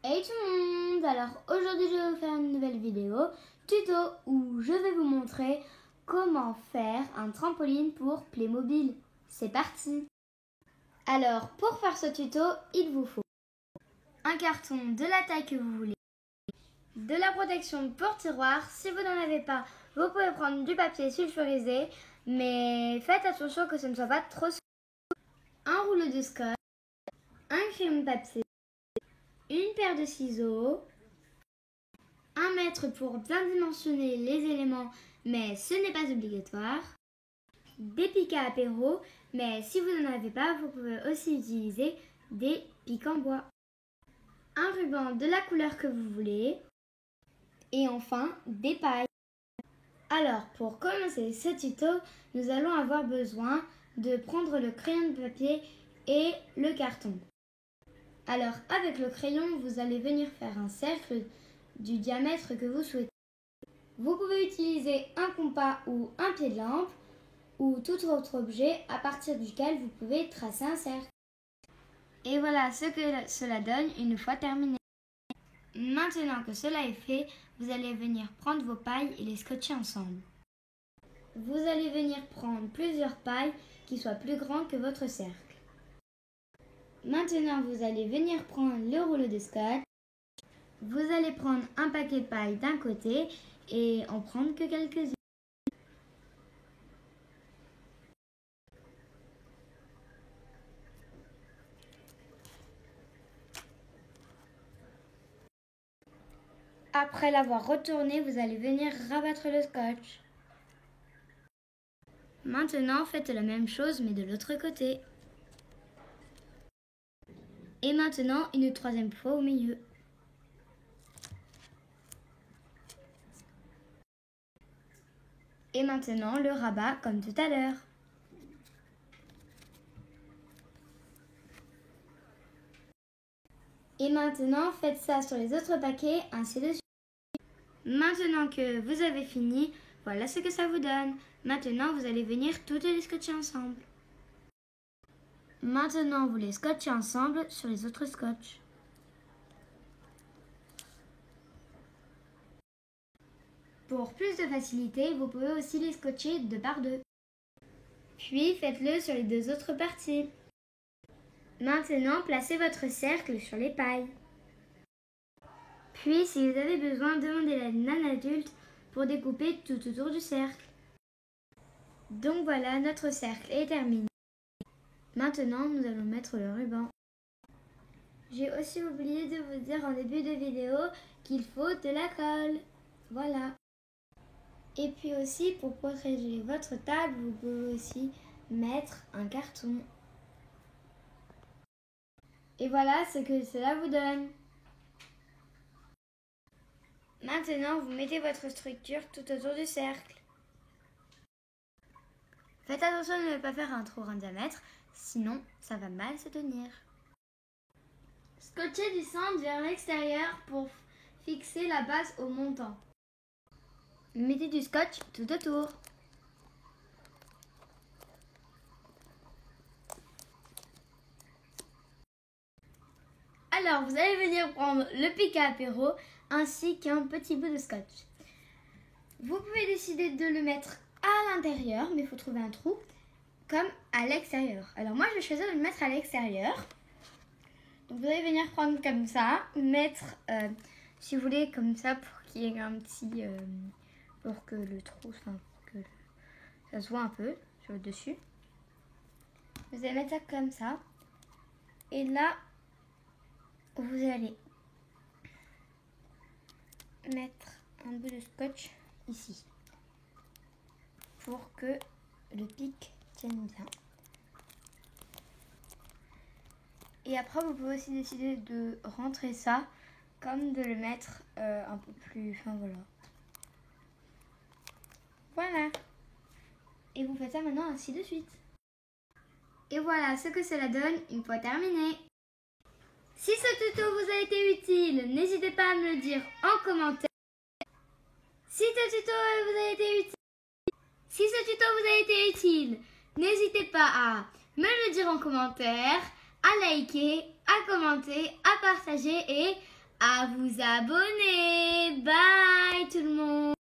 Hey tout le monde! Alors aujourd'hui je vais vous faire une nouvelle vidéo tuto où je vais vous montrer comment faire un trampoline pour Playmobil. C'est parti! Alors pour faire ce tuto, il vous faut un carton de la taille que vous voulez, de la protection pour tiroir. Si vous n'en avez pas, vous pouvez prendre du papier sulfurisé, mais faites attention que ce ne soit pas trop souple. Un rouleau de scotch, un crayon papier, une paire de ciseaux, 1 mètre pour bien dimensionner les éléments, mais ce n'est pas obligatoire, des pics à apéro, mais si vous n'en avez pas, vous pouvez aussi utiliser des pics en bois, un ruban de la couleur que vous voulez, et enfin des pailles. Alors pour commencer ce tuto, nous allons avoir besoin de prendre le crayon de papier et le carton. Alors avec le crayon, vous allez venir faire un cercle du diamètre que vous souhaitez. Vous pouvez utiliser un compas ou un pied de lampe ou tout autre objet à partir duquel vous pouvez tracer un cercle. Et voilà ce que cela donne une fois terminé. Maintenant que cela est fait, vous allez venir prendre vos pailles et les scotcher ensemble. Vous allez venir prendre plusieurs pailles qui soient plus grandes que votre cercle. Maintenant, vous allez venir prendre le rouleau de scotch. Vous allez prendre un paquet de paille d'un côté et en prendre que quelques-unes. Après l'avoir retourné, vous allez venir rabattre le scotch. Maintenant, faites la même chose mais de l'autre côté. Et maintenant, une troisième fois au milieu. Et maintenant, le rabat comme tout à l'heure. Et maintenant, faites ça sur les autres paquets, ainsi de suite. Maintenant que vous avez fini, voilà ce que ça vous donne. Maintenant, vous allez venir toutes les scotcher ensemble. Maintenant, vous les scotchez ensemble sur les autres scotch. Pour plus de facilité, vous pouvez aussi les scotcher 2 par 2. Puis faites-le sur les 2 autres parties. Maintenant, placez votre cercle sur les pailles. Puis, si vous avez besoin, demandez l'aide d'un adulte pour découper tout autour du cercle. Donc voilà, notre cercle est terminé. Maintenant, nous allons mettre le ruban. J'ai aussi oublié de vous dire en début de vidéo qu'il faut de la colle. Voilà. Et puis aussi, pour protéger votre table, vous pouvez aussi mettre un carton. Et voilà ce que cela vous donne. Maintenant, vous mettez votre structure tout autour du cercle. Faites attention de ne pas faire un trop grand diamètre, sinon ça va mal se tenir. Scotchez du centre vers l'extérieur pour fixer la base au montant. Mettez du scotch tout autour. Alors, vous allez venir prendre le pic à apéro ainsi qu'un petit bout de scotch. Vous pouvez décider de le mettre à l'intérieur, mais il faut trouver un trou, comme à l'extérieur. Alors moi, je vais choisir de le mettre à l'extérieur. Donc vous allez venir prendre comme ça, mettre, si vous voulez, comme ça, pour qu'il y ait un petit... pour que le trou, enfin, que ça se voit un peu sur le dessus. Vous allez mettre ça comme ça. Et là, vous allez mettre un bout de scotch ici pour que le pic tienne bien. Et après, vous pouvez aussi décider de rentrer ça comme de le mettre un peu plus... Enfin voilà. Voilà. Et vous faites ça maintenant ainsi de suite. Et voilà ce que cela donne une fois terminé. Si ce tuto vous a été utile, n'hésitez pas à me le dire en commentaire. Si ce tuto vous a été utile, n'hésitez pas à me le dire en commentaire, à liker, à commenter, à partager et à vous abonner. Bye tout le monde.